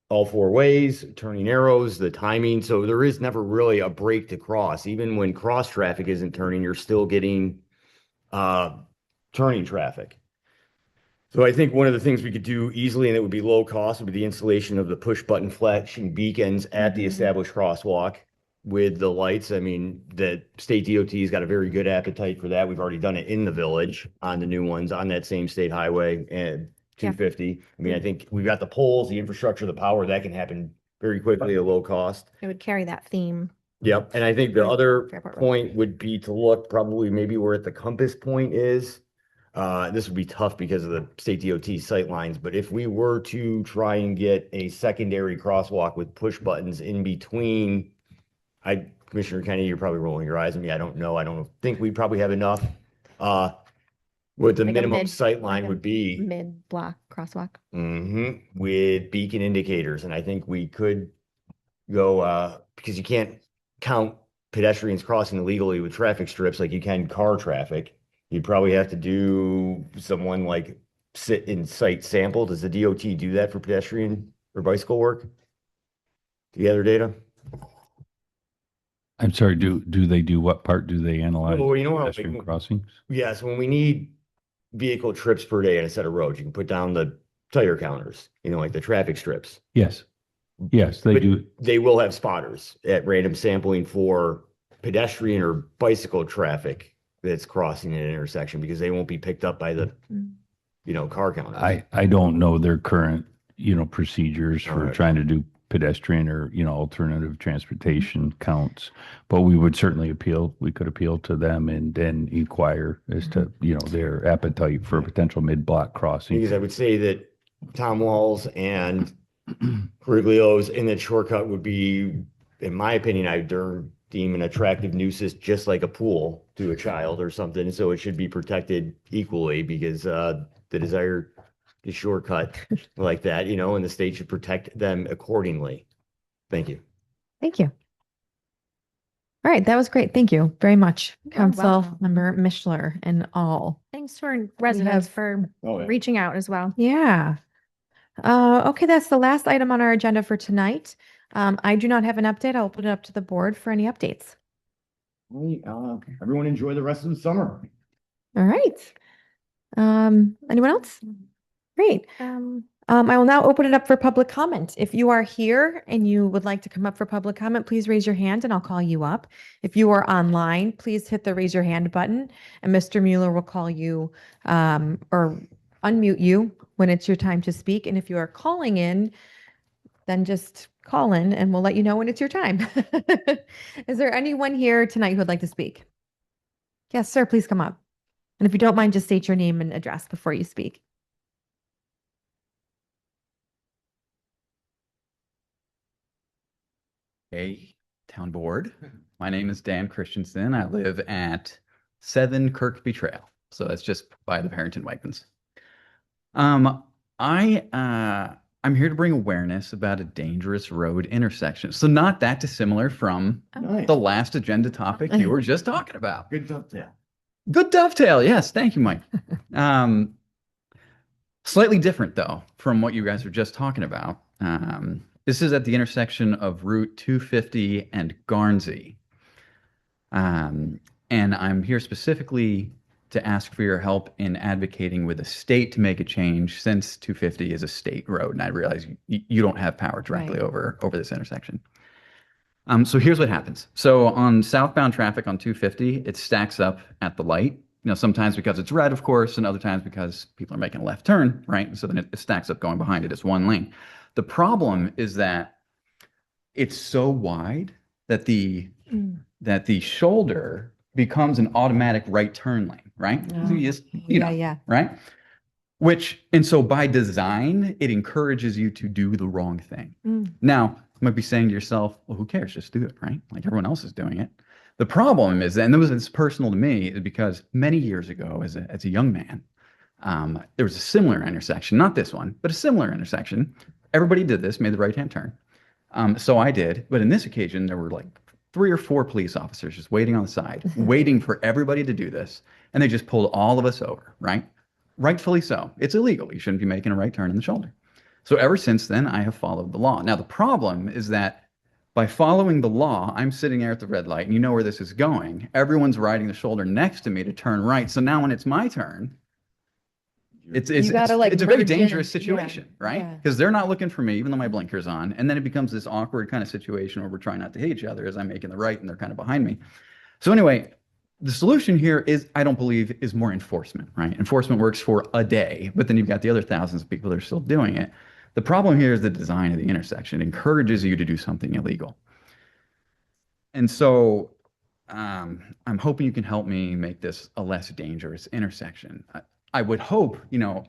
all four ways, turning arrows, the timing. So there is never really a break to cross. Even when cross traffic isn't turning, you're still getting turning traffic. So I think one of the things we could do easily, and it would be low cost, would be the installation of the push button flashing beacons at the established crosswalk with the lights. I mean, the state DOT's got a very good appetite for that. We've already done it in the village on the new ones on that same state highway and 250. I mean, I think we've got the poles, the infrastructure, the power that can happen very quickly at low cost. It would carry that theme. Yep. And I think the other Fairport Road. point would be to look probably maybe where at the compass point is. This would be tough because of the state DOT sight lines, but if we were to try and get a secondary crosswalk with push buttons in between, Commissioner Kenny, you're probably rolling your eyes at me. I don't know. I don't think we probably have enough. What the Like a minimum mid- sight line like a would be. Mid-block crosswalk. With beacon indicators. And I think we could go, because you can't count pedestrians crossing illegally with traffic strips like you can car traffic. You'd probably have to do someone like sit in site sample. Does the DOT do that for pedestrian or bicycle work? Do you gather data? I'm sorry, do they do what part? Do they analyze Well, you know what? pedestrian crossings? Yeah, so when we need vehicle trips per day on a set of roads, you can put down the tire counters, like the traffic strips. Yes. Yes, they But do. They will have spotters at random sampling for pedestrian or bicycle traffic that's crossing an intersection, because they won't be picked up by the, car counters. I don't know their current, procedures for Alright. trying to do pedestrian or, alternative transportation counts. But we would certainly we could appeal to them and then inquire as to, their appetite for a potential mid-block crossing. Because I would say that Tom Walls and Riglio's in that shortcut would be, in my opinion, I deem an attractive nuisance, just like a pool to a child or something. So it should be protected equally, because the desire to shortcut like that, and the state should protect them accordingly. Thank you. Thank you. All right, that was great. Thank you very much, Council welcome. Member Mishler and all. Thanks to our residents for reaching out as well. Yeah. Okay, that's the last item on our agenda for tonight. I do not have an update. I'll put it up to the board for any updates. Everyone enjoy the rest of the summer. All right. Anyone else? Great. I will now open it up for public comment. If you are here and you would like to come up for public comment, please raise your hand and I'll call you up. If you are online, please hit the raise your hand button and Mr. Mueller will call you or unmute you when it's your time to speak. And if you are calling in, then just call in and we'll let you know when it's your time. Is there anyone here tonight who would like to speak? Yes, sir, please come up. And if you don't mind, just state your name and address before you speak. Hey, town board. My name is Dan Christensen. I live at 7 Kirkby Trail. So that's just by the Perinton wagons. Um, I'm here to bring awareness about a dangerous road intersection. So not that dissimilar from Nice. the last agenda topic you were just talking about. Good dovetail. Good dovetail. Yes, thank you, Mike. Slightly different though from what you guys were just talking about. This is at the intersection of Route 250 and Garnsey. And I'm here specifically to ask for your help in advocating with the state to make a change since 250 is a state road. And I realize you don't have power directly Right. over this intersection. So here's what happens. So on southbound traffic on 250, it stacks up at the light. Sometimes because it's red, of course, and other times because people are making a left turn, right? So then it stacks up going behind it. It's one lane. The problem is that it's so wide that the shoulder becomes an automatic right turn lane, right? So you just, Yeah. right? And so by design, it encourages you to do the wrong thing. Now, you might be saying to yourself, well, who cares? Just do it, right? Like everyone else is doing it. The problem is, and it's personal to me, is because many years ago, as a young man, there was a similar intersection, not this one, but a similar intersection. Everybody did this, made the right-hand turn. So I did, but in this occasion, there were like 3 or 4 police officers just waiting on the side, waiting for everybody to do this, and they just pulled all of us over, right? Rightfully so. It's illegal. You shouldn't be making a right turn in the shoulder. So ever since then, I have followed the law. Now, the problem is that by following the law, I'm sitting there at the red light, and you know where this is going. Everyone's riding the shoulder next to me to turn right. So now when it's my turn, it's a very merge in dangerous and- situation, right? yeah. Because they're not looking for me, even though my blinker's on. And then it becomes this awkward kind of situation where we're trying not to hit each other as I'm making the right and they're kind of behind me. So anyway, the solution here is, I don't believe, is more enforcement, right? Enforcement works for a day, but then you've got the other thousands of people that are still doing it. The problem here is the design of the intersection. It encourages you to do something illegal. And so I'm hoping you can help me make this a less dangerous intersection. I would hope,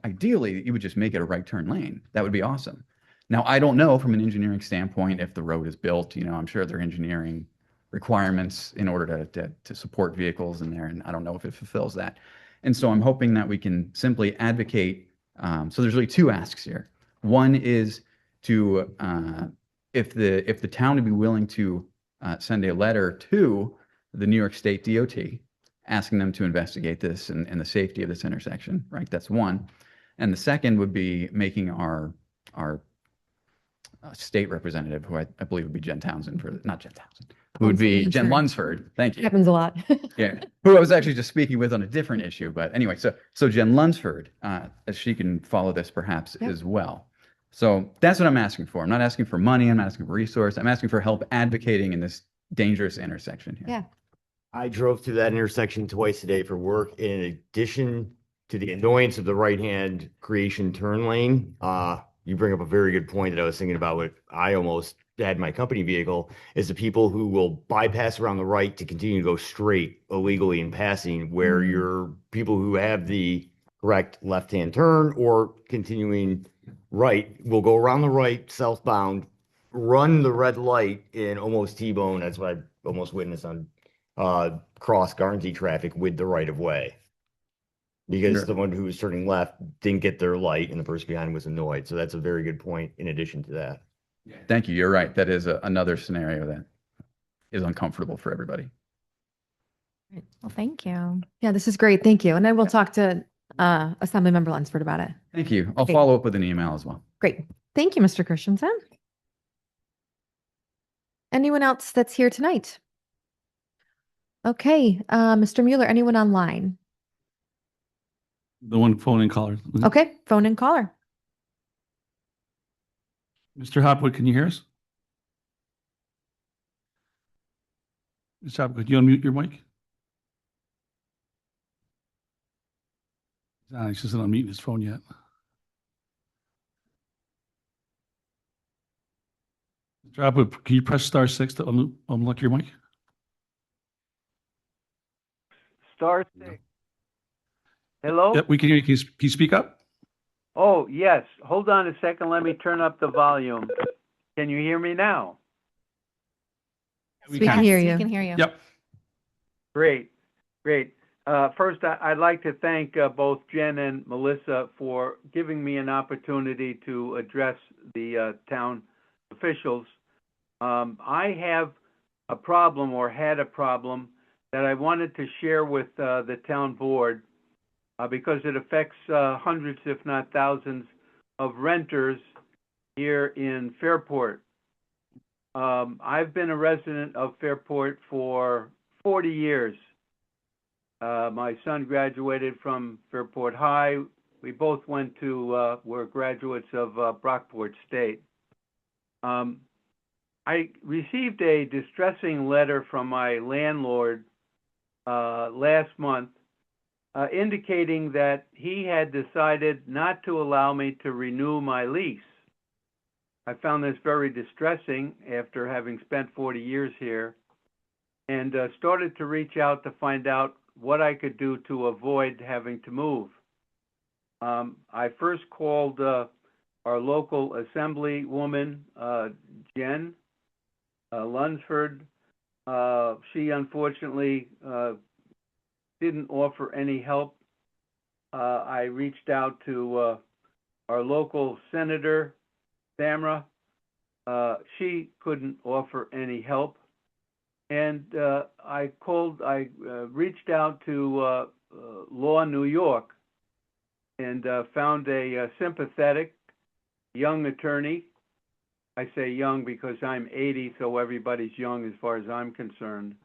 ideally, you would just make it a right turn lane. That would be awesome. Now, I don't know from an engineering standpoint if the road is built. I'm sure there are engineering requirements in order to support vehicles in there, and I don't know if it fulfills that. And so I'm hoping that we can simply advocate. So there's really 2 asks here. One is to, if the town would be willing to send a letter to the New York State DOT, asking them to investigate this and the safety of this intersection, right? That's one. And the second would be making our state representative, who I believe would be Jen Townsend, not Jen Townsend, who would be Jen Lunsford. Thank you. Happens a lot. Yeah, who I was actually just speaking with on a different issue. But anyway, so Jen Lunsford, as she can follow this perhaps as well. So that's what I'm asking for. I'm not asking for money. I'm not asking for resource. I'm asking for help advocating in this dangerous intersection here. Yeah. I drove through that intersection twice a day for work. In addition to the annoyance of the right-hand creation turn lane, you bring up a very good point that I was thinking about. What I almost had in my company vehicle is the people who will bypass around the right to continue to go straight illegally in passing, where your people who have the correct left-hand turn or continuing right will go around the right southbound, run the red light, and almost T-bone. That's what I almost witnessed on cross Garnsey traffic with the right of way, because Sure. someone who was turning left didn't get their light and the person behind was annoyed. So that's a very good point in addition to that. Thank you. You're right. That is another scenario that is uncomfortable for everybody. Well, thank you. Yeah, this is great. Thank you. And I will talk to Assemblymember Lunsford about it. Thank you. I'll Okay. follow up with an email as well. Great. Thank you, Mr. Christensen. Anyone else that's here tonight? Okay, Mr. Mueller, anyone online? The one phone in caller. Okay, phone and caller. Mr. Hopwood, can you hear us? Mr. Hopwood, could you unmute your mic? He's just not unmuting his phone yet. Mr. Hopwood, can you press *6 to unlock your mic? *6. Hello? Yep, we can hear you. Can you speak up? Oh, yes. Hold on a second. Let me turn up the volume. Can you hear me now? We can hear you. We can hear you. Yep. Great, great. First, I'd like to thank both Jen and Melissa for giving me an opportunity to address the town officials. I have a problem, or had a problem, that I wanted to share with the town board because it affects hundreds, if not thousands, of renters here in Fairport. I've been a resident of Fairport for 40 years. My son graduated from Fairport High. We both went to, were graduates of Brockport State. I received a distressing letter from my landlord last month indicating that he had decided not to allow me to renew my lease. I found this very distressing after having spent 40 years here, and started to reach out to find out what I could do to avoid having to move. I first called our local assemblywoman, Jen Lunsford. She unfortunately didn't offer any help. I reached out to our local senator, Samra. She couldn't offer any help. And I reached out to Law New York and found a sympathetic young attorney. I say young because I'm 80, so everybody's young as far as I'm concerned.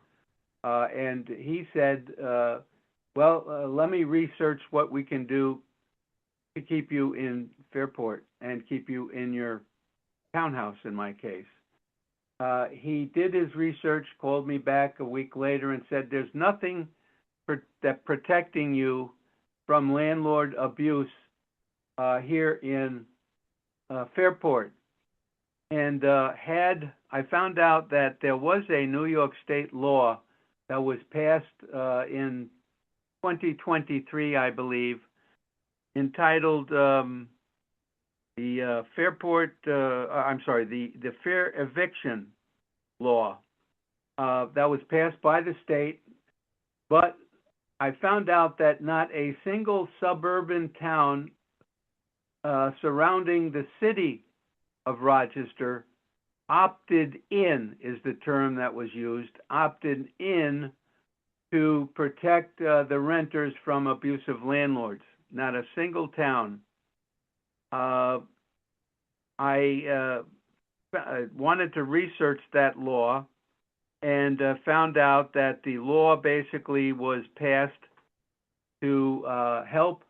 And he said, let me research what we can do to keep you in Fairport and keep you in your townhouse, in my case. He did his research, called me back a week later and said, there's nothing protecting you from landlord abuse here in Fairport. And I found out that there was a New York State law that was passed in 2023, I believe, entitled the Fair Eviction Law that was passed by the state. But I found out that not a single suburban town surrounding the city of Rochester opted in, is the term that was used, opted in to protect the renters from abusive landlords. Not a single town. I wanted to research that law and found out that the law basically was passed to help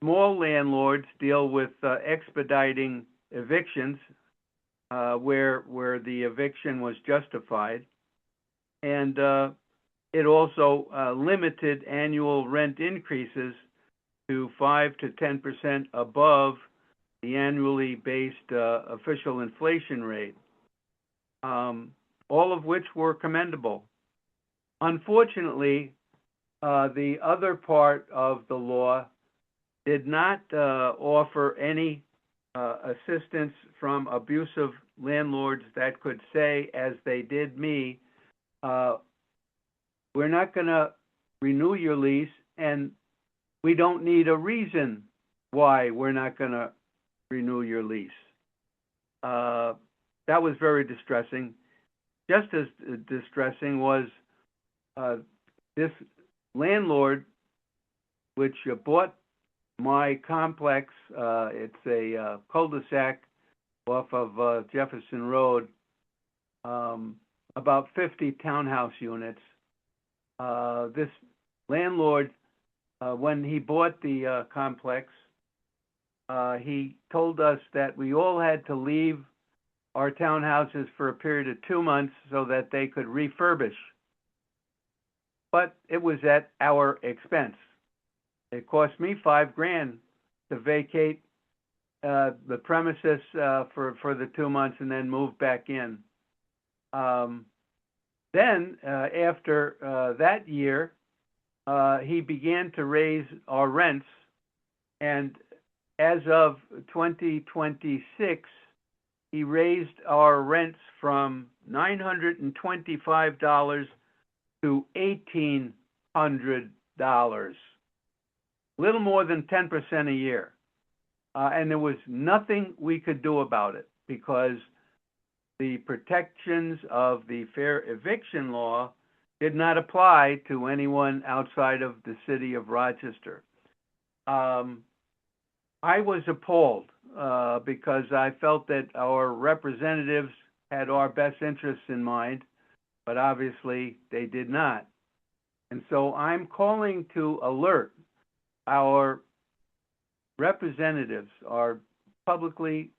small landlords deal with expediting evictions where the eviction was justified. And it also limited annual rent increases to 5 to 10% above the annually based official inflation rate, all of which were commendable. Unfortunately, the other part of the law did not offer any assistance from abusive landlords that could say, as they did me, we're not going to renew your lease, and we don't need a reason why we're not going to renew your lease. That was very distressing. Just as distressing was this landlord, which bought my complex. It's a cul-de-sac off of Jefferson Road, about 50 townhouse units. This landlord, when he bought the complex, he told us that we all had to leave our townhouses for a period of 2 months so that they could refurbish. But it was at our expense. It cost me $5,000 to vacate the premises for the 2 months and then move back in. Then, after that year, he began to raise our rents, and as of 2026, he raised our rents from $925 to $1,800, little more than 10% a year. And there was nothing we could do about it because the protections of the fair eviction law did not apply to anyone outside of the city of Rochester. I was appalled because I felt that our representatives had our best interests in mind, but obviously they did not. And so I'm calling to alert our representatives, our publicly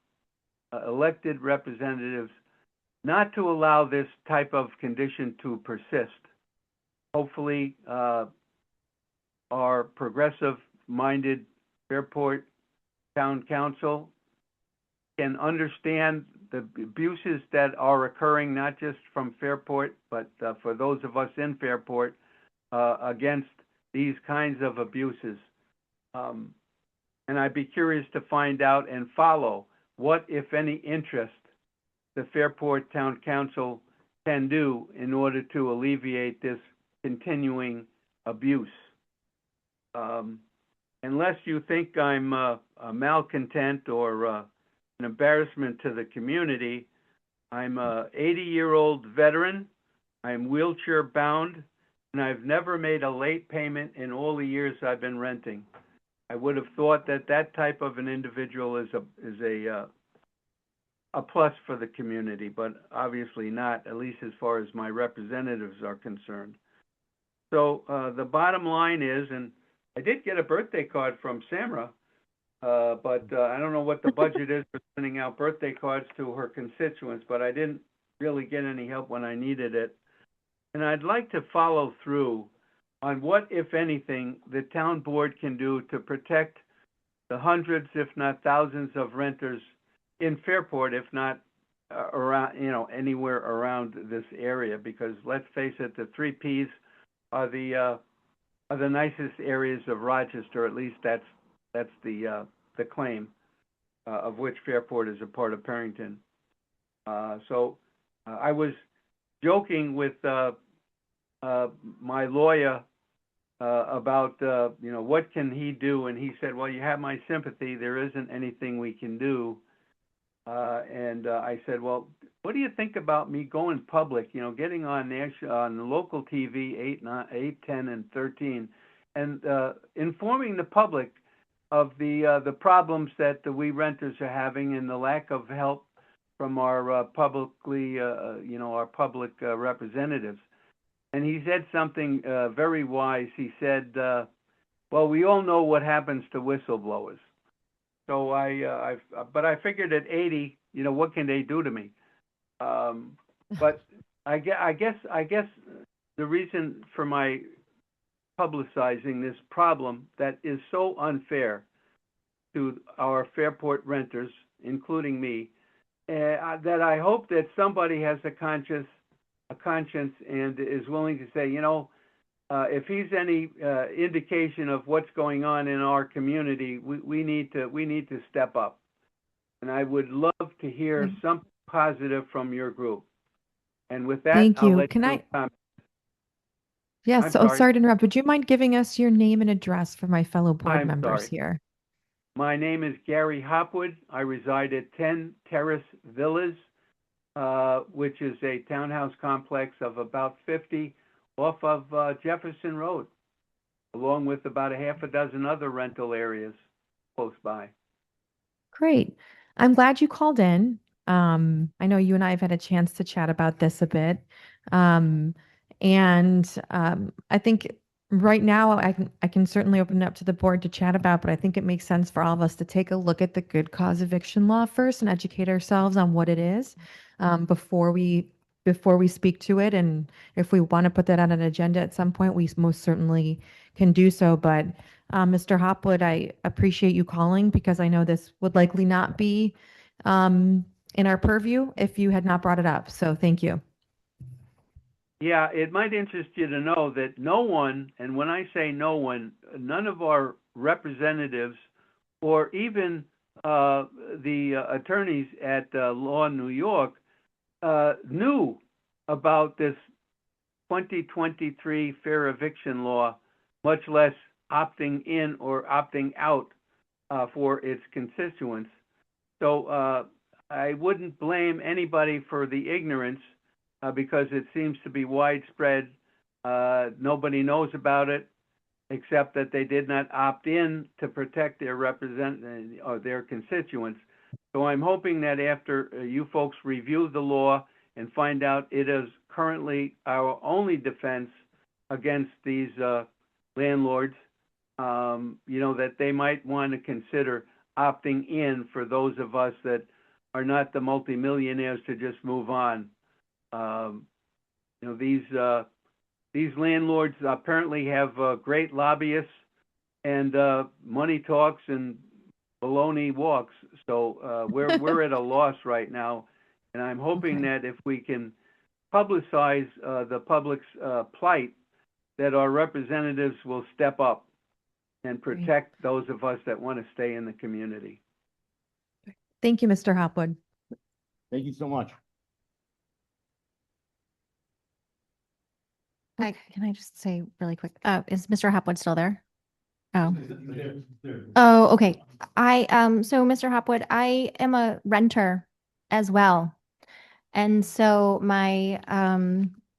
elected representatives, not to allow this type of condition to persist. Hopefully, our progressive-minded Fairport Town Council can understand the abuses that are occurring, not just from Fairport, but for those of us in Fairport, against these kinds of abuses. And I'd be curious to find out and follow what, if any, interest the Fairport Town Council can do in order to alleviate this continuing abuse. Unless you think I'm a malcontent or an embarrassment to the community, I'm a 80-year-old veteran, I'm wheelchair bound, and I've never made a late payment in all the years I've been renting. I would have thought that that type of an individual is a plus for the community, but obviously not, at least as far as my representatives are concerned. So the bottom line is, and I did get a birthday card from Samra, but I don't know what the budget is for sending out birthday cards to her constituents, but I didn't really get any help when I needed it. And I'd like to follow through on what, if anything, the town board can do to protect the hundreds, if not thousands, of renters in Fairport, if not around, anywhere around this area. Because let's face it, the 3 Ps are the nicest areas of Rochester. At least that's the claim, of which Fairport is a part of Perinton. So I was joking with my lawyer about what can he do, and he said, well, you have my sympathy, there isn't anything we can do. And I said, well, what do you think about me going public, getting on the local TV 8, 10, and 13, and informing the public of the problems that we renters are having and the lack of help from our publicly, our public representatives. And he said something very wise. He said, well, we all know what happens to whistleblowers. So but I figured at 80, what can they do to me? But I guess the reason for my publicizing this problem that is so unfair to our Fairport renters, including me, that I hope that somebody has a conscience and is willing to say, if he's any indication of what's going on in our community, we need to step up. And I would love to hear something positive from your group. And with that, Thank you. I'll let Can you I? comment. Yes. I'm So, sorry. sorry to interrupt. Would you mind giving us your name and address for my fellow board I'm members sorry. here? My name is Gary Hopwood. I reside at 10 Terrace Villas, which is a townhouse complex of about 50 off of Jefferson Road, along with about a half a dozen other rental areas close by. Great. I'm glad you called in. I know you and I have had a chance to chat about this a bit. I think right now I can certainly open it up to the board to chat about, but I think it makes sense for all of us to take a look at the good cause eviction law first and educate ourselves on what it is before we speak to it. And if we want to put that on an agenda at some point, we most certainly can do so. But Mr. Hopwood, I appreciate you calling because I know this would likely not be in our purview if you had not brought it up. So thank you. Yeah, it might interest you to know that no one, and when I say no one, none of our representatives or even the attorneys at Law New York knew about this 2023 fair eviction law, much less opting in or opting out for its constituents. So I wouldn't blame anybody for the ignorance because it seems to be widespread. Nobody knows about it except that they did not opt in to protect their or their constituents. So I'm hoping that after you folks review the law and find out it is currently our only defense against these landlords, that they might want to consider opting in for those of us that are not the multimillionaires to just move on. These landlords apparently have great lobbyists and money talks and baloney walks. So we're at a loss right now, and I'm hoping that if we can publicize the public's plight, that our representatives will step up and protect those of us that want to stay in the community. Thank you, Mr. Hopwood. Thank you so much. Can I just say really quick, is Mr. Hopwood still there? Oh. Oh, okay. So Mr. Hopwood, I am a renter as well. And so I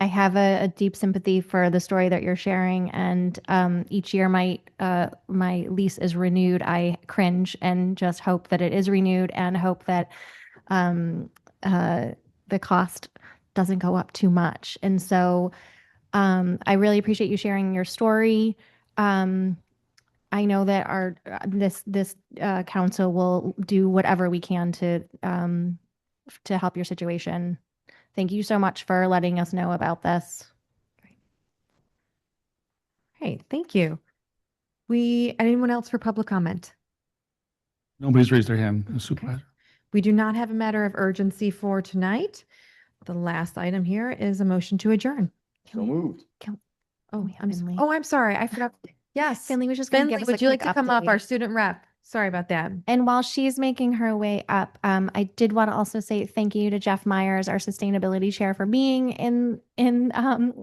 have a deep sympathy for the story that you're sharing. And each year my lease is renewed. I cringe and just hope that it is renewed and hope that the cost doesn't go up too much. And so I really appreciate you sharing your story. I know that this council will do whatever we can to help your situation. Thank you so much for letting us know about this. Hey, thank you. Anyone else for public comment? Nobody's raised their hand, Supervisor. We do not have a matter of urgency for tonight. The last item here is a motion to adjourn. So moved. I'm sorry. I forgot. Yes. Finley was just going to Finley, give us would you like quick to come up, update. our student rep? Sorry about that. And while she's making her way up, I did want to also say thank you to Jeff Myers, our sustainability chair, for being in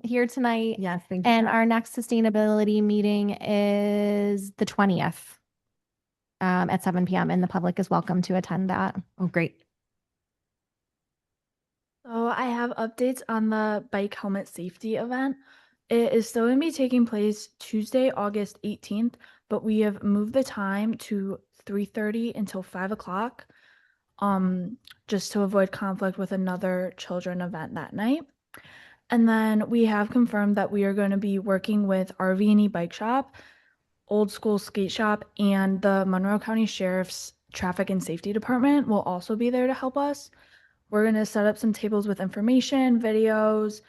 here tonight. Yes, thank you. And our next sustainability meeting is the 20th at 7 p.m. and the public is welcome to attend that. Oh, great. So I have updates on the bike helmet safety event. It is still going to be taking place Tuesday, August 18th, but we have moved the time to 3:30 until 5 o'clock, just to avoid conflict with another children event that night. And then we have confirmed that we are going to be working with RV&E Bike Shop, Old School Skate Shop, and the Monroe County Sheriff's Traffic and Safety Department will also be there to help us. We're going to set up some tables with information, videos.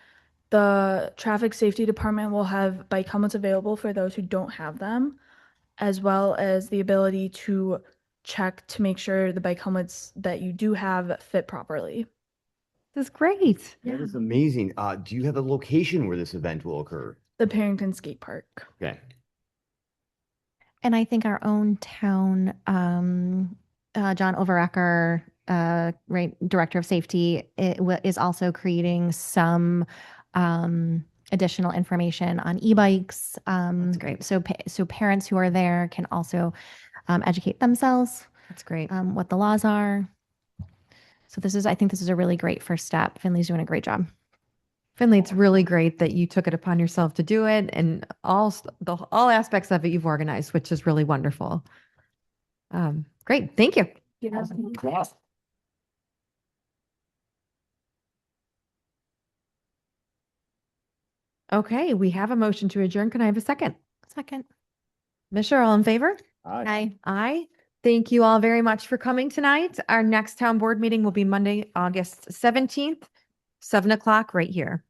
The Traffic Safety Department will have bike helmets available for those who don't have them, as well as the ability to check to make sure the bike helmets that you do have fit properly. This is great. That is amazing. Do you have a location where this event will occur? The Perinton Skate Park. Okay. And I think our own town, John Overacker, Director of Safety, is also creating some additional information on e-bikes. That's great. So parents who are there can also educate themselves. That's great. What the laws are. So I think this is a really great first step. Finley's doing a great job. Finley, it's really great that you took it upon yourself to do it, and all aspects of it you've organized, which is really wonderful. Great. Thank you. Okay, we have a motion to adjourn. Can I have a second? Second. Ms. Sher, all in favor? Aye. Aye. Thank you all very much for coming tonight. Our next town board meeting will be Monday, August 17th, 7 o'clock right here.